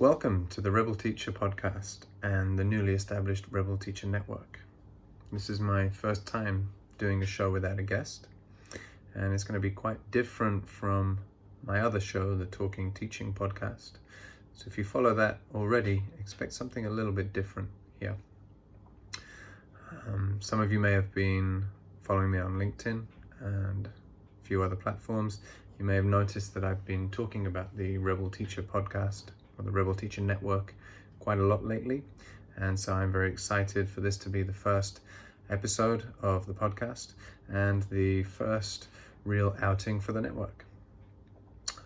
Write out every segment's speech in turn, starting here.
Welcome to the Rebel Teacher podcast and the newly established Rebel Teacher Network. This is my first time doing a show without a guest, and it's going to be quite different from my other show, the Talking Teaching podcast. So if you follow that already, expect something a little bit different here. Some of you may have been following me on LinkedIn and a few other platforms. You may have noticed that I've been talking about the Rebel Teacher podcast or the Rebel Teacher Network quite a lot lately, and so I'm very excited for this to be the first episode of the podcast and the first real outing for the network.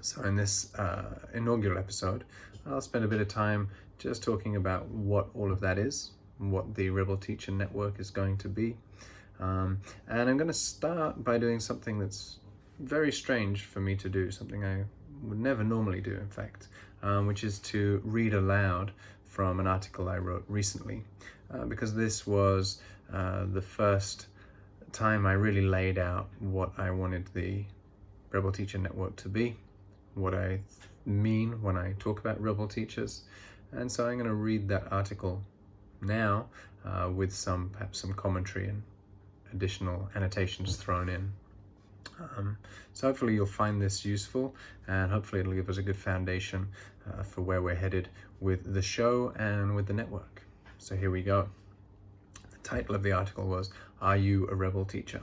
So in this inaugural episode, I'll spend a bit of time just talking about what all of that is, what the Rebel Teacher Network is going to be, and I'm going to start by doing something that's very strange for me to do, something I would never normally do, in fact, which is to read aloud from an article I wrote recently, because this was the first time I really laid out what I wanted the Rebel Teacher Network to be, what I mean when I talk about Rebel Teachers, and so I'm going to read that article now with perhaps some commentary and additional annotations thrown in. So hopefully you'll find this useful, and hopefully it'll give us a good foundation for where we're headed with the show and with the network. So here we go. The title of the article was, "Are You a Rebel Teacher?"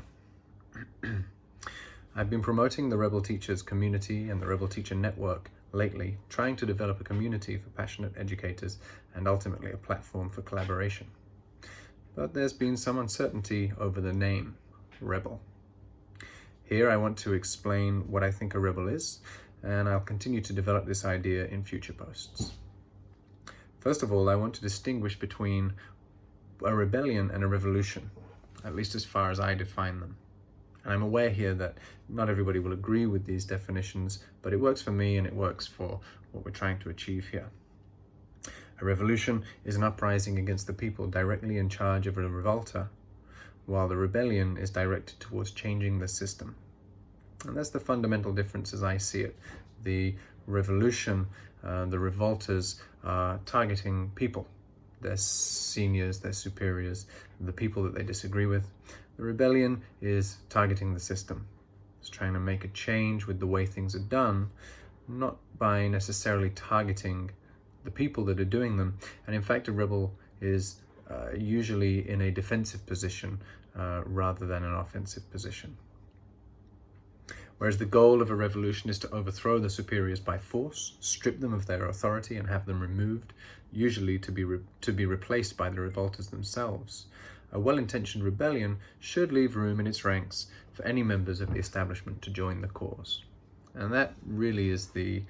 I've been promoting the Rebel Teachers community and the Rebel Teacher Network lately, trying to develop a community for passionate educators and ultimately a platform for collaboration. But there's been some uncertainty over the name, Rebel. Here I want to explain what I think a rebel is, and I'll continue to develop this idea in future posts. First of all, I want to distinguish between a rebellion and a revolution, at least as far as I define them. And I'm aware here that not everybody will agree with these definitions, but it works for me and it works for what we're trying to achieve here. A revolution is an uprising against the people directly in charge of a revolter, while the rebellion is directed towards changing the system. And that's the fundamental difference as I see it. The revolution, the revolters are targeting people, their seniors, their superiors, the people that they disagree with. The rebellion is targeting the system. It's trying to make a change with the way things are done, not by necessarily targeting the people that are doing them. And in fact, a rebel is usually in a defensive position rather than an offensive position. Whereas the goal of a revolution is to overthrow the superiors by force, strip them of their authority and have them removed, usually to be replaced by the revolters themselves. A well-intentioned rebellion should leave room in its ranks for any members of the establishment to join the cause. And that really is the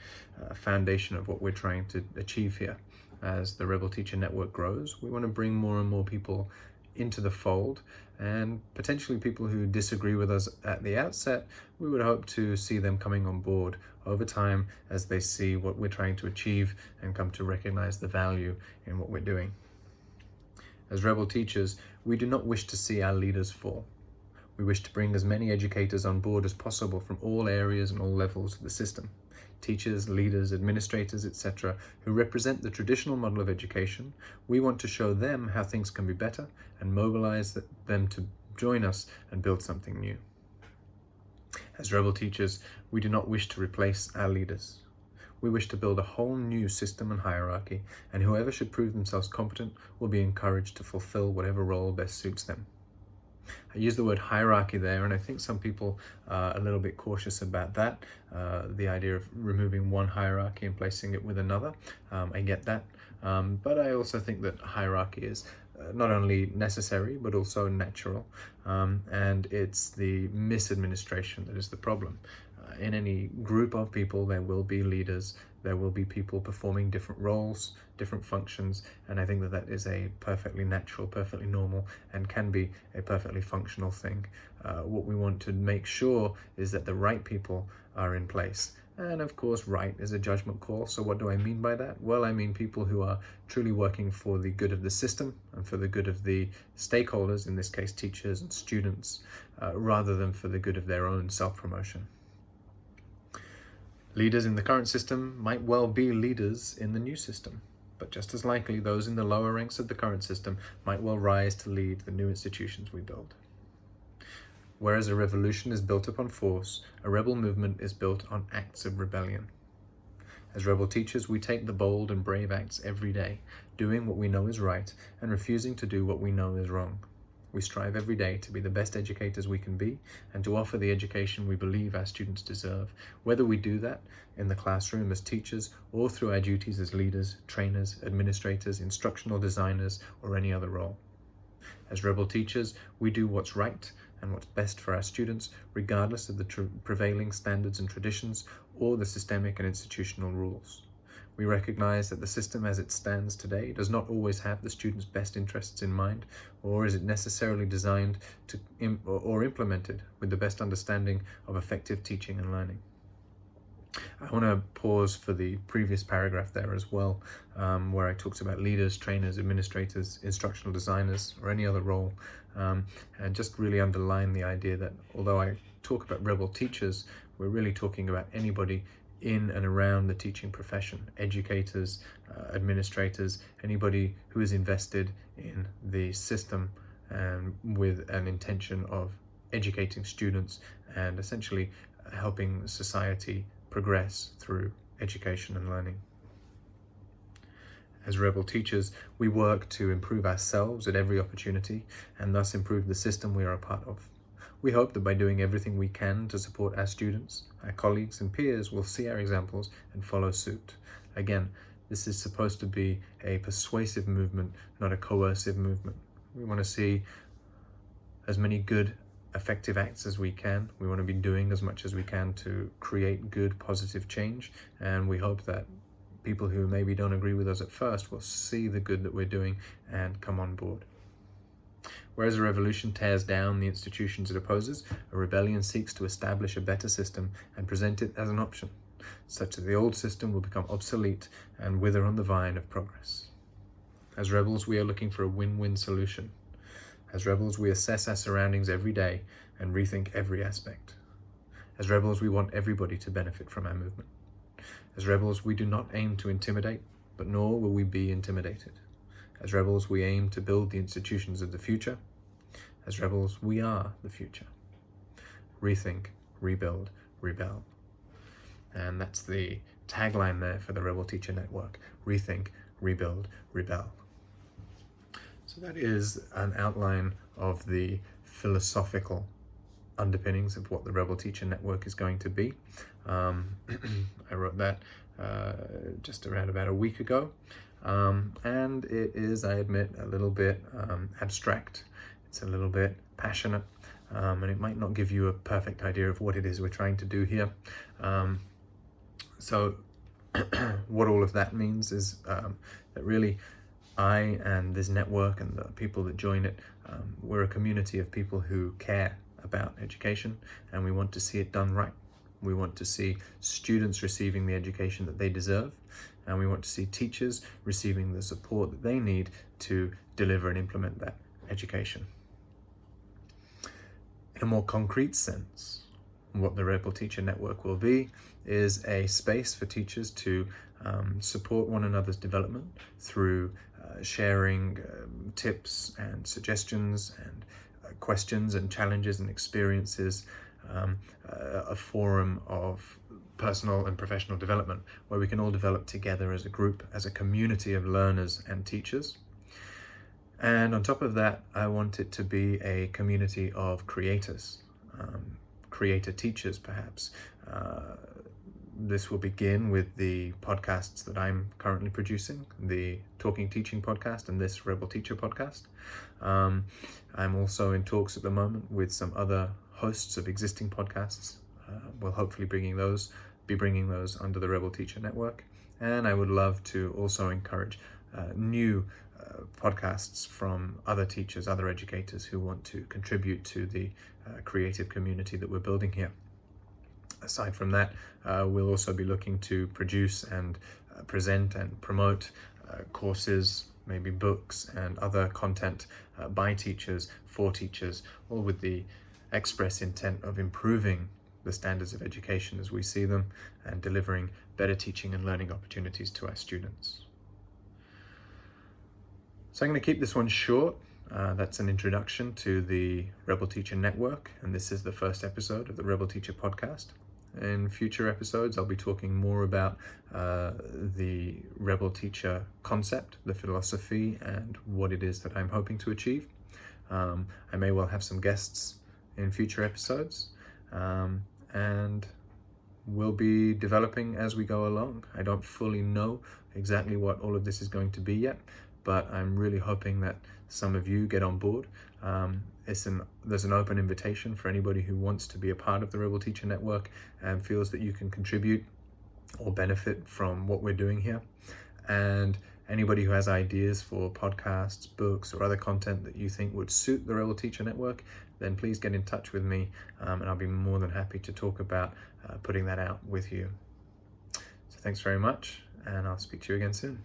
foundation of what we're trying to achieve here. As the Rebel Teacher Network grows, we want to bring more and more people into the fold, and potentially people who disagree with us at the outset, we would hope to see them coming on board over time as they see what we're trying to achieve and come to recognize the value in what we're doing. As Rebel Teachers, we do not wish to see our leaders fall. We wish to bring as many educators on board as possible from all areas and all levels of the system. Teachers, leaders, administrators, etc., who represent the traditional model of education. We want to show them how things can be better and mobilize them to join us and build something new. As Rebel Teachers, we do not wish to replace our leaders. We wish to build a whole new system and hierarchy, and whoever should prove themselves competent will be encouraged to fulfill whatever role best suits them. I use the word hierarchy there, and I think some people are a little bit cautious about that, the idea of removing one hierarchy and placing it with another. I get that, but I also think that hierarchy is not only necessary, but also natural, and it's the misadministration that is the problem. In any group of people, there will be leaders, there will be people performing different roles, different functions, and I think that that is a perfectly natural, perfectly normal, and can be a perfectly functional thing. What we want to make sure is that the right people are in place. And of course, right is a judgment call. So what do I mean by that? Well, I mean people who are truly working for the good of the system and for the good of the stakeholders, in this case, teachers and students, rather than for the good of their own self-promotion. Leaders in the current system might well be leaders in the new system, but just as likely those in the lower ranks of the current system might well rise to lead the new institutions we build. Whereas a revolution is built upon force, a rebel movement is built on acts of rebellion. As rebel teachers, we take the bold and brave acts every day, doing what we know is right and refusing to do what we know is wrong. We strive every day to be the best educators we can be and to offer the education we believe our students deserve, whether we do that in the classroom as teachers or through our duties as leaders, trainers, administrators, instructional designers, or any other role. As rebel teachers, we do what's right and what's best for our students, regardless of the prevailing standards and traditions or the systemic and institutional rules. We recognize that the system as it stands today does not always have the students' best interests in mind, or is it necessarily designed to or implemented with the best understanding of effective teaching and learning. I want to pause for the previous paragraph there as well, where I talked about leaders, trainers, administrators, instructional designers, or any other role, and just really underline the idea that although I talk about rebel teachers, we're really talking about anybody in and around the teaching profession, educators, administrators, anybody who is invested in the system and with an intention of educating students and essentially helping society progress through education and learning. As rebel teachers, we work to improve ourselves at every opportunity and thus improve the system we are a part of. We hope that by doing everything we can to support our students, our colleagues and peers will see our examples and follow suit. Again, this is supposed to be a persuasive movement, not a coercive movement. We want to see as many good, effective acts as we can. We want to be doing as much as we can to create good, positive change, and we hope that people who maybe don't agree with us at first will see the good that we're doing and come on board. Whereas a revolution tears down the institutions it opposes, a rebellion seeks to establish a better system and present it as an option, such that the old system will become obsolete and wither on the vine of progress. As rebels, we are looking for a win-win solution. As rebels, we assess our surroundings every day and rethink every aspect. As rebels, we want everybody to benefit from our movement. As rebels, we do not aim to intimidate, but nor will we be intimidated. As rebels, we aim to build the institutions of the future. As rebels, we are the future. Rethink, rebuild, rebel. And that's the tagline there for the Rebel Teacher Network. Rethink, rebuild, rebel. So that is an outline of the philosophical underpinnings of what the Rebel Teacher Network is going to be. I wrote that just around about a week ago. And it is, I admit, a little bit abstract. It's a little bit passionate, and it might not give you a perfect idea of what it is we're trying to do here. So what all of that means is that really I and this network and the people that join it, we're a community of people who care about education, and we want to see it done right. We want to see students receiving the education that they deserve, and we want to see teachers receiving the support that they need to deliver and implement that education. In a more concrete sense, what the Rebel Teacher Network will be is a space for teachers to support one another's development through sharing tips and suggestions and questions and challenges and experiences, a forum of personal and professional development where we can all develop together as a group, as a community of learners and teachers. And on top of that, I want it to be a community of creators, creator teachers perhaps. This will begin with the podcasts that I'm currently producing, the Talking Teaching podcast and this Rebel Teacher podcast. I'm also in talks at the moment with some other hosts of existing podcasts. We'll hopefully be bringing those under the Rebel Teacher Network. And I would love to also encourage new podcasts from other teachers, other educators who want to contribute to the creative community that we're building here. Aside from that, we'll also be looking to produce and present and promote courses, maybe books and other content by teachers, for teachers, all with the express intent of improving the standards of education as we see them and delivering better teaching and learning opportunities to our students. So I'm going to keep this one short. That's an introduction to the Rebel Teacher Network, and this is the first episode of the Rebel Teacher podcast. In future episodes, I'll be talking more about the Rebel Teacher concept, the philosophy, and what it is that I'm hoping to achieve. I may well have some guests in future episodes, and we'll be developing as we go along. I don't fully know exactly what all of this is going to be yet, but I'm really hoping that some of you get on board. There's an open invitation for anybody who wants to be a part of the Rebel Teacher Network and feels that you can contribute or benefit from what we're doing here. And anybody who has ideas for podcasts, books, or other content that you think would suit the Rebel Teacher Network, then please get in touch with me, and I'll be more than happy to talk about putting that out with you. So thanks very much, and I'll speak to you again soon.